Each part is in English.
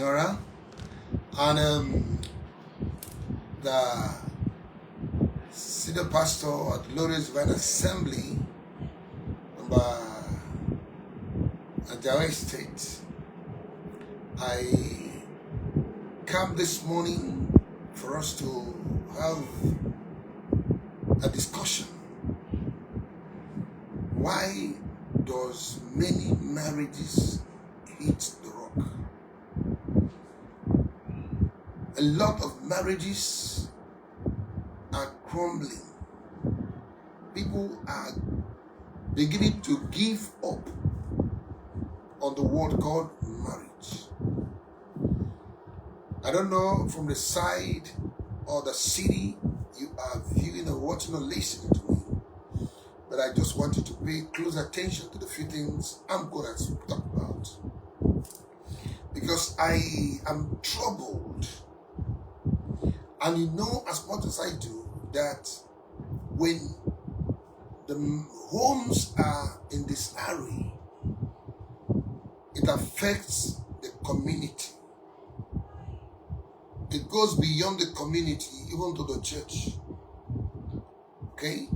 Yora, and the senior pastor at Glorious Divine Assembly, number Ajawa State. I come this morning for us to have a discussion. Why does many marriages hit the rock? A lot of marriages are crumbling. People are beginning to give up on the word called marriage. I don't know from the side or the city you are viewing or watching or listening to me, but I just want you to pay close attention to the few things I'm going to talk about, because I am troubled. And you know as much as I do that when the homes are in disarray, it affects the community. It goes beyond the community, even to the church. Okay?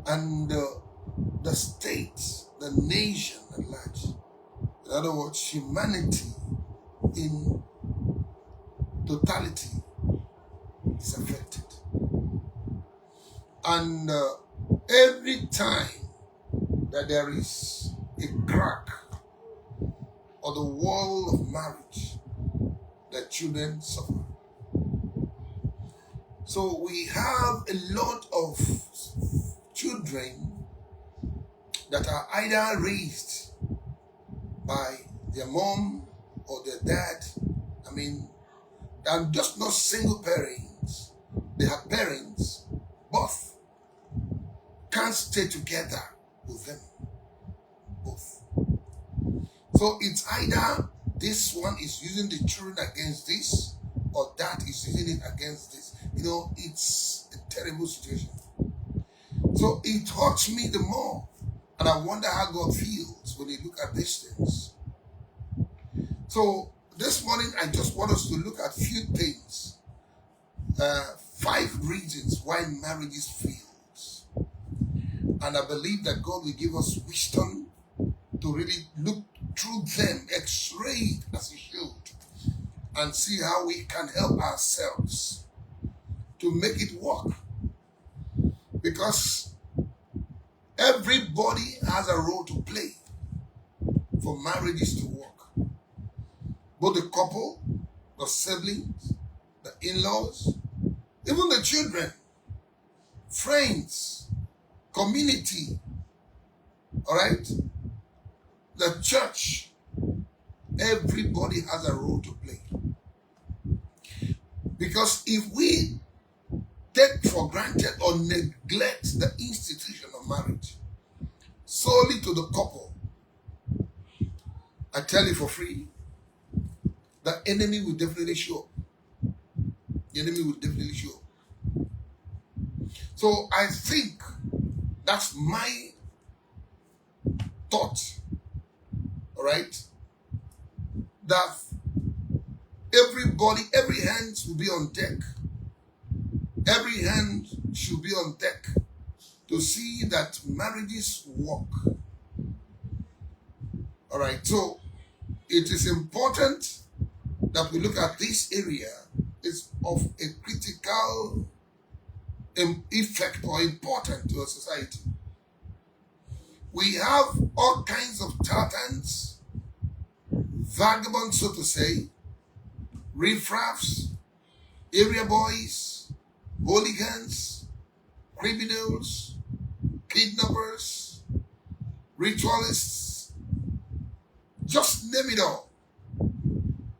And the state, the nation at large. In other words, humanity in totality is affected. And every time that there is a crack or the wall of marriage, the children suffer. So we have a lot of children that are either raised by their mom or their dad. I mean, they're just not single parents. They have parents. Both can't stay together with them. Both. So it's either this one is using the children against this, or that is using it against this. You know, it's a terrible situation. So it hurts me the more. And I wonder how God feels when he look at these things. So this morning, I just want us to look at few things. 5 reasons why marriages fails. And I believe that God will give us wisdom to really look through them, x-ray as he should, and see how we can help ourselves to make it work. Because everybody has a role to play for marriages to work. Both the couple, the siblings, the in-laws, even the children, friends, community, all right? The church, everybody has a role to play. Because if we take for granted or neglect the institution of marriage solely to the couple, I tell you for free, the enemy will definitely show up. The enemy will definitely show up. So I think that's my thought. All right? That everybody, every hand will be on deck. Every hand should be on deck to see that marriages work. All right, so it is important that we look at this area. It's of a critical effect or important to a society. We have all kinds of charlatans, vagabonds, so to say, riffraffs, area boys, hooligans, criminals, kidnappers, ritualists, just name it all.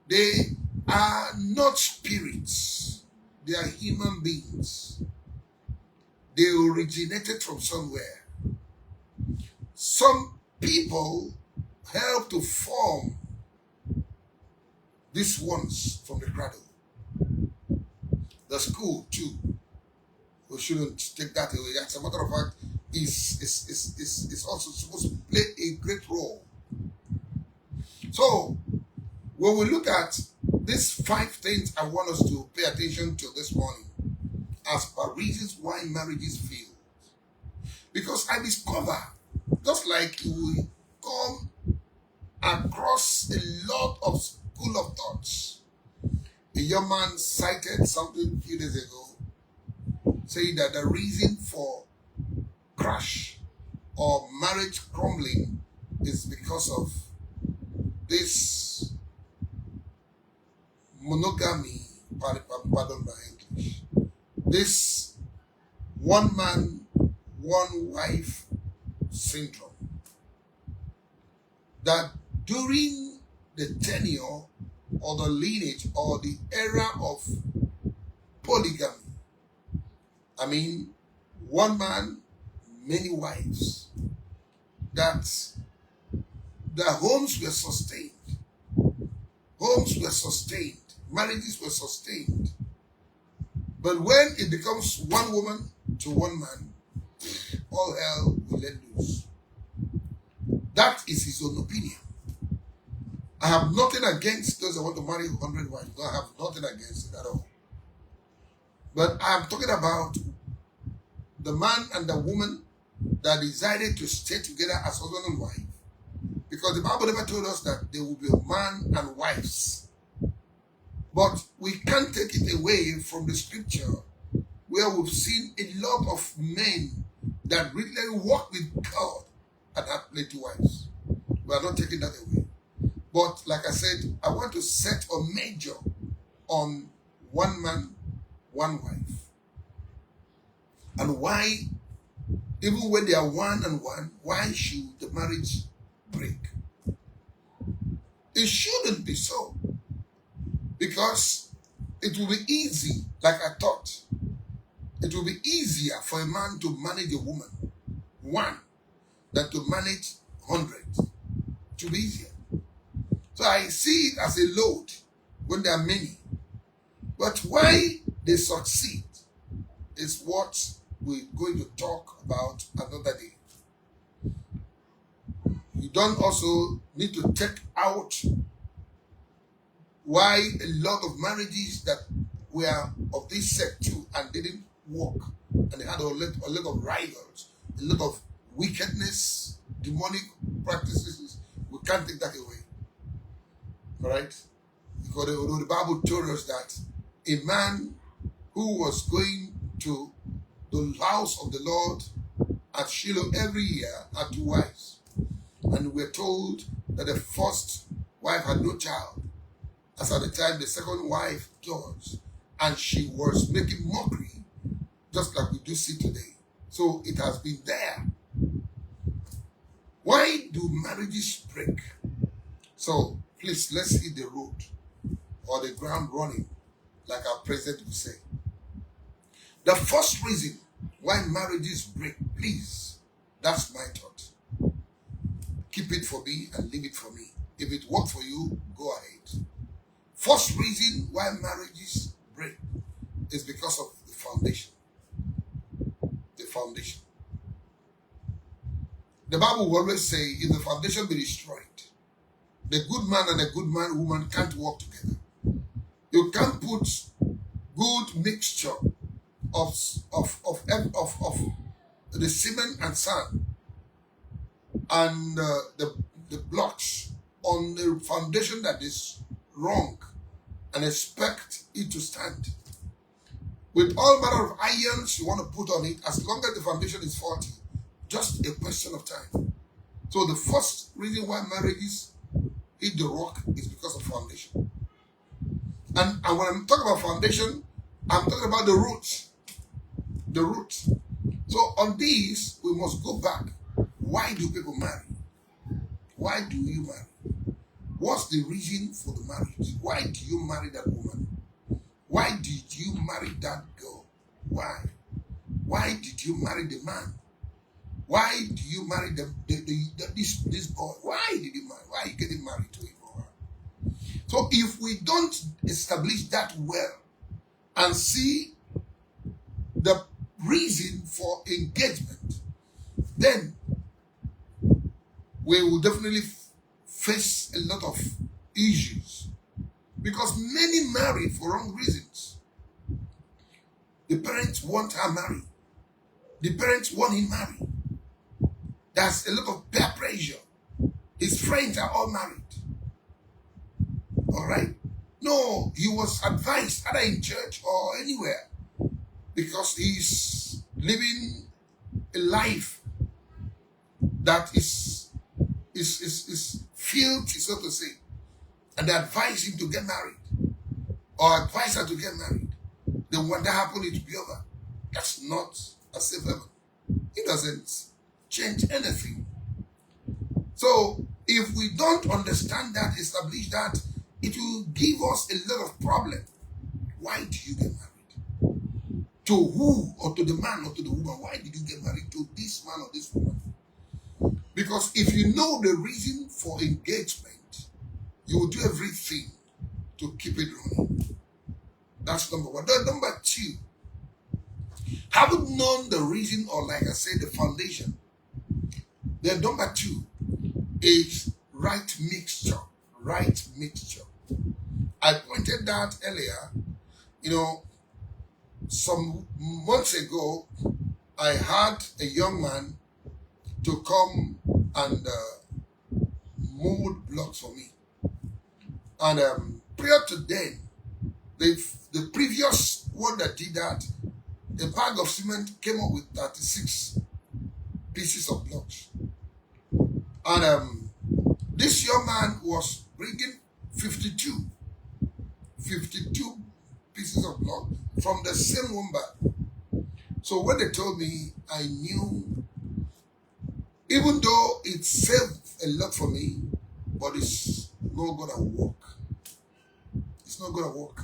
They are not spirits. They are human beings. They originated from somewhere. Some people help to form these ones from the cradle. The school too. We shouldn't take that away. As a matter of fact, is also supposed to play a great role. So when we look at these 5 things I want us to pay attention to this morning as per reasons why marriages fail. Because I discover, just like we come across a lot of school of thoughts. A young man cited something a few days ago, saying that the reason for crash or marriage crumbling is because of this monogamy, pardon my English, this one man, one wife syndrome. That during the tenure or the lineage or the era of polygamy, I mean, one man, many wives, that the homes were sustained. Homes were sustained. Marriages were sustained. But when it becomes one woman to one man, all hell will let loose. That is his own opinion. I have nothing against those that want to marry 100 wives. I have nothing against it at all. But I am talking about the man and the woman that decided to stay together as husband and wife. Because the Bible never told us that there will be man and wives. But we can't take it away from the scripture where we've seen a lot of men that really walk with God and have plenty wives. We are not taking that away. But like I said, I want to set a major on one man, one wife. And why, even when they are one and one, why should the marriage break? It shouldn't be so. Because it will be easy, like I thought. It will be easier for a man to manage a woman, one, than to manage 100. It will be easier. So I see it as a load when there are many. But why they succeed is what we're going to talk about another day. You don't also need to take out why a lot of marriages that were of this sect too and didn't work, and they had a lot of rivals, a lot of wickedness, demonic practices. We can't take that away. All right? Because the Bible told us that a man who was going to the house of the Lord at Shiloh every year had 2 wives. And we're told that the first wife had no child. As at the time, the second wife divorced. And she was making mockery, just like we do see today. So it has been there. Why do marriages break? So please, let's hit the road or the ground running, like our president would say. The first reason why marriages break, please, that's my thought. Keep it for me and leave it for me. If it works for you, go ahead. First reason why marriages break is because of the foundation. The foundation. The Bible will always say, if the foundation be destroyed, the good man and the good woman can't work together. You can't put good mixture of the cement and sand and the blocks on the foundation that is wrong and expect it to stand. With all manner of irons you want to put on it, as long as the foundation is faulty, just a question of time. So the first reason why marriages hit the rock is because of foundation. And when I'm talking about foundation, I'm talking about the roots. The roots. So on these, we must go back. Why do people marry? Why do you marry? What's the reason for the marriage? Why do you marry that woman? Why did you marry that girl? Why? Why did you marry the man? Why do you marry this boy? Why did you marry? Why are you getting married to him or her? So if we don't establish that well and see the reason for engagement, then we will definitely face a lot of issues. Because many marry for wrong reasons. The parents want her married. The parents want him married. There's a lot of peer pressure. His friends are all married. All right? No, he was advised either in church or anywhere because he's living a life that is filthy, so to say. And they advise him to get married or advise her to get married. Then when that happens, it will be over. That's not a safe heaven. It doesn't change anything. So if we don't understand that, establish that, it will give us a lot of problem. Why do you get married? To who? Or to the man or to the woman? Why did you get married to this man or this woman? Because if you know the reason for engagement, you will do everything to keep it running. That's number one. Then number two, having known the reason, or like I said, the foundation. Then number two is right mixture. Right mixture. I pointed that earlier. Some months ago, I had a young man to come and mold blocks for me. And prior to then, the previous one that did that, the bag of cement came up with 36 pieces of blocks. And this young man was bringing 52 pieces of block from the same one bag. So when they told me, I knew, even though it saved a lot for me, but it's not going to work. It's not going to work.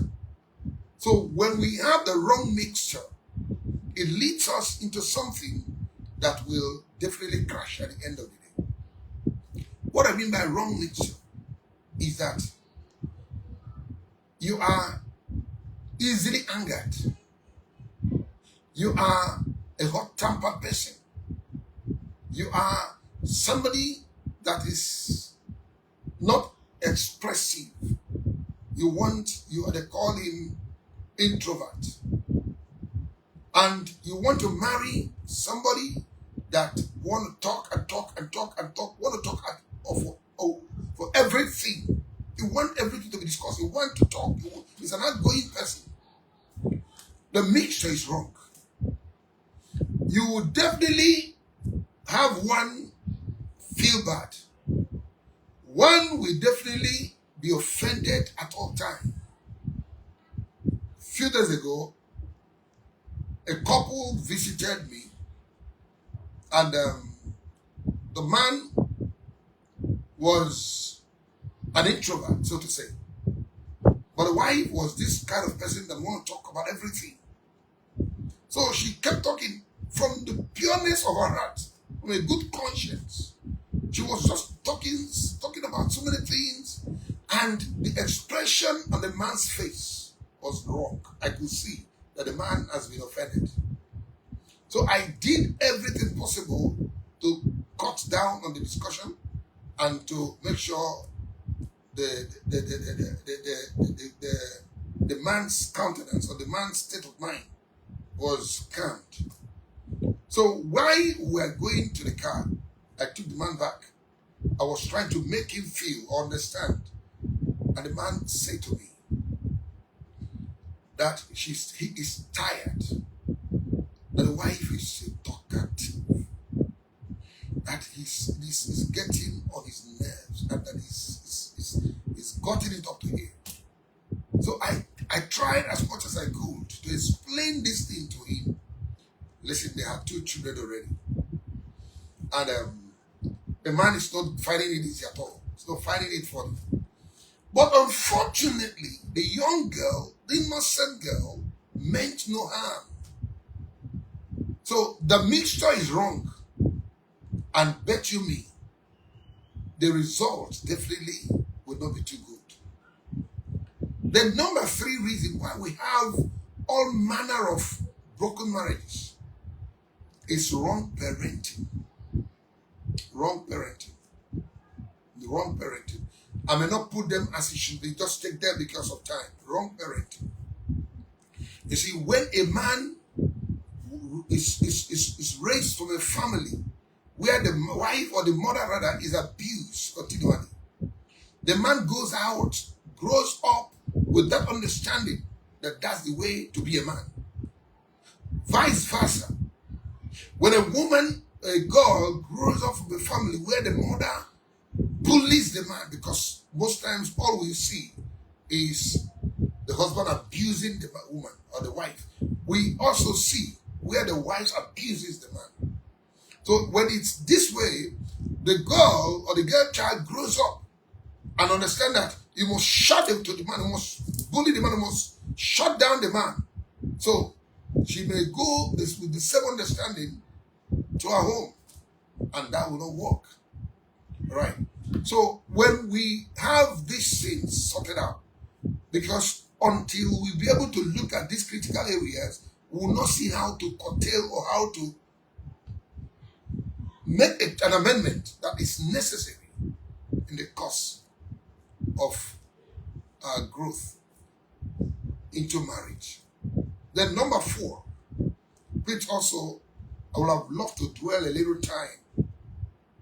So when we have the wrong mixture, it leads us into something that will definitely crash at the end of the day. What I mean by wrong mixture is that you are easily angered. You are a hot-tempered person. You are somebody that is not expressive. They call him introvert. And you want to marry somebody that want to talk and talk and talk and talk, want to talk for everything. You want everything to be discussed. You want to talk. He's an outgoing person. The mixture is wrong. You will definitely have one feel bad. One will definitely be offended at all time. A few days ago, a couple visited me, and the man was an introvert, so to say. But the wife was this kind of person that want to talk about everything. So she kept talking from the pureness of her heart, from a good conscience. She was just talking about so many things, and the expression on the man's face was wrong. I could see that the man has been offended. So I did everything possible to cut down on the discussion and to make sure the man's countenance or the man's state of mind was calmed. So while we were going to the car, I took the man back. I was trying to make him feel or understand. And the man said to me that he is tired. That the wife is talkative. That he's getting on his nerves. And that he's gotten it up to here. So I tried as much as I could to explain this thing to him. Listen, they have 2 children already. And the man is not finding it easy at all. He's not finding it funny. But unfortunately, the young girl, the innocent girl, meant no harm. So the mixture is wrong. And bet you me, the results definitely will not be too good. The number 3 reason why we have all manner of broken marriages is wrong parenting. Wrong parenting. The wrong parenting. I may not put them as it should be, just take them because of time. Wrong parent. You see, when a man is raised from a family where the wife or the mother rather is abused continually, the man goes out, grows up with that understanding that that's the way to be a man. Vice versa. When a woman, a girl, grows up from a family where the mother bullies the man, because most times all we see is the husband abusing the woman or the wife. We also see where the wife abuses the man. So when it's this way, the girl or the girl child grows up and understand that you must shut him to the man, you must bully the man, you must shut down the man. So she may go with the same understanding to her home, and that will not work. Right? So when we have these things sorted out, because until we be able to look at these critical areas, we will not see how to curtail or how to make an amendment that is necessary in the course of growth into marriage. Then number 4, which also I would have loved to dwell a little time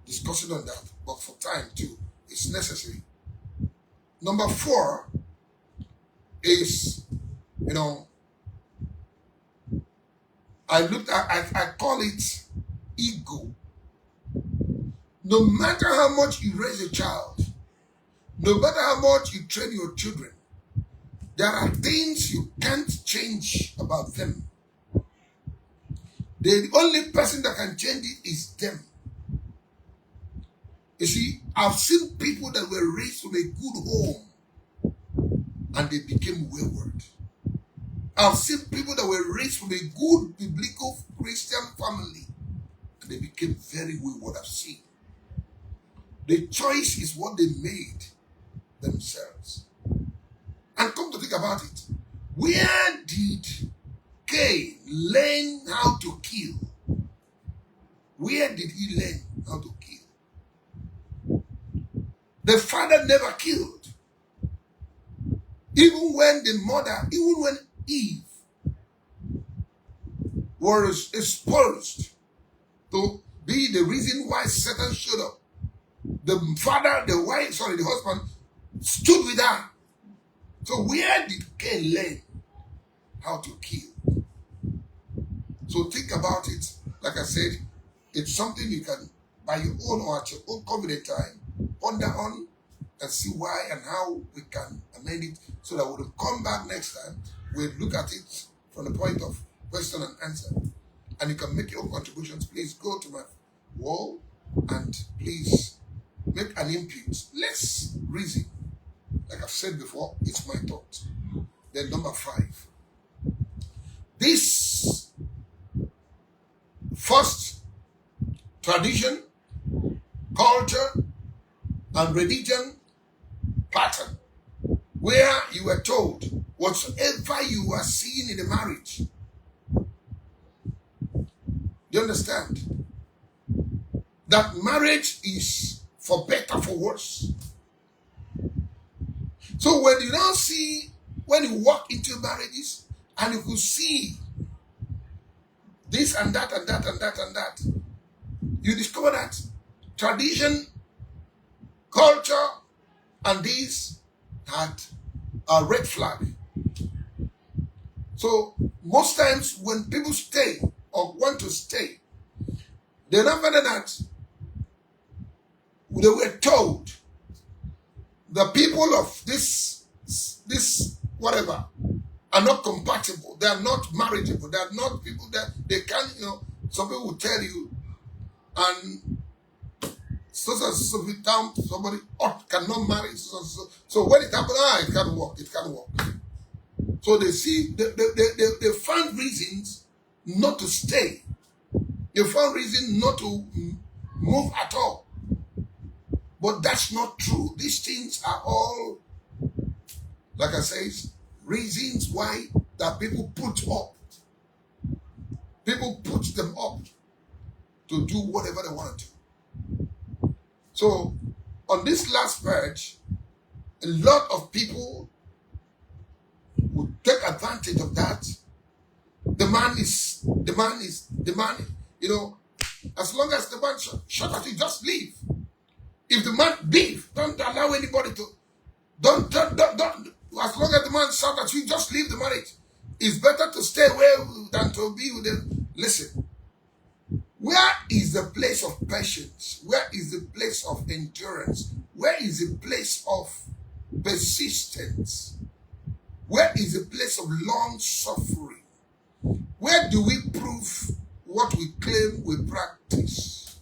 discussing on that, but for time too, it's necessary. Number 4 is, I call it ego. No matter how much you raise a child, no matter how much you train your children, there are things you can't change about them. The only person that can change it is them. You see, I've seen people that were raised from a good home and they became wayward. I've seen people that were raised from a good biblical Christian family and they became very wayward. I've seen. The choice is what they made themselves. And come to think about it, where did Cain learn how to kill? Where did he learn how to kill? The father never killed. Even when the mother, even when Eve was exposed to be the reason why Satan showed up, the father, the husband stood with her. So where did Cain learn how to kill? So think about it. Like I said, it's something you can, by your own or at your own convenient time, ponder on and see why and how we can amend it so that we'll come back next time. We'll look at it from the point of question and answer. And you can make your own contributions. Please go to my wall and please make an input. Let's reason. Like I've said before, it's my thought. Then number 5. This first tradition, culture, and religion pattern, where you were told whatsoever you are seeing in a marriage. Do you understand? That marriage is for better, for worse. So when you now see, when you walk into marriages and you could see this and that and that and that and that, you discover that tradition, culture, and these had a red flag. So most times when people stay or want to stay, they never know that they were told the people of this whatever are not compatible. They are not marriageable. They are not people that they can, some people will tell you, and so down somebody cannot marry. So when it happens, it can't work. It can't work. So they see, they find reasons not to stay. They found reason not to move at all. But that's not true. These things are all, like I say, reasons why that people put up. People put them up to do whatever they want to do. So, on this last page, A lot of people would take advantage of that. The man, you know, as long as the man shut at you, just leave. If the man leave, don't allow anybody to, don't, as long as the man shout at you, just leave the marriage. It's better to stay away than to be with them. Listen, where is the place of patience? Where is the place of endurance? Where is the place of persistence? Where is the place of long suffering? Where do we prove what we claim we practice?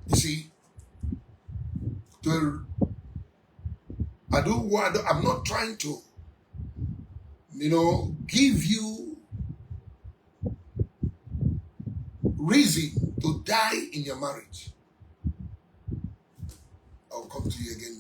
You see, I'm not trying to, give you reason to die in your marriage. I'll come to you again.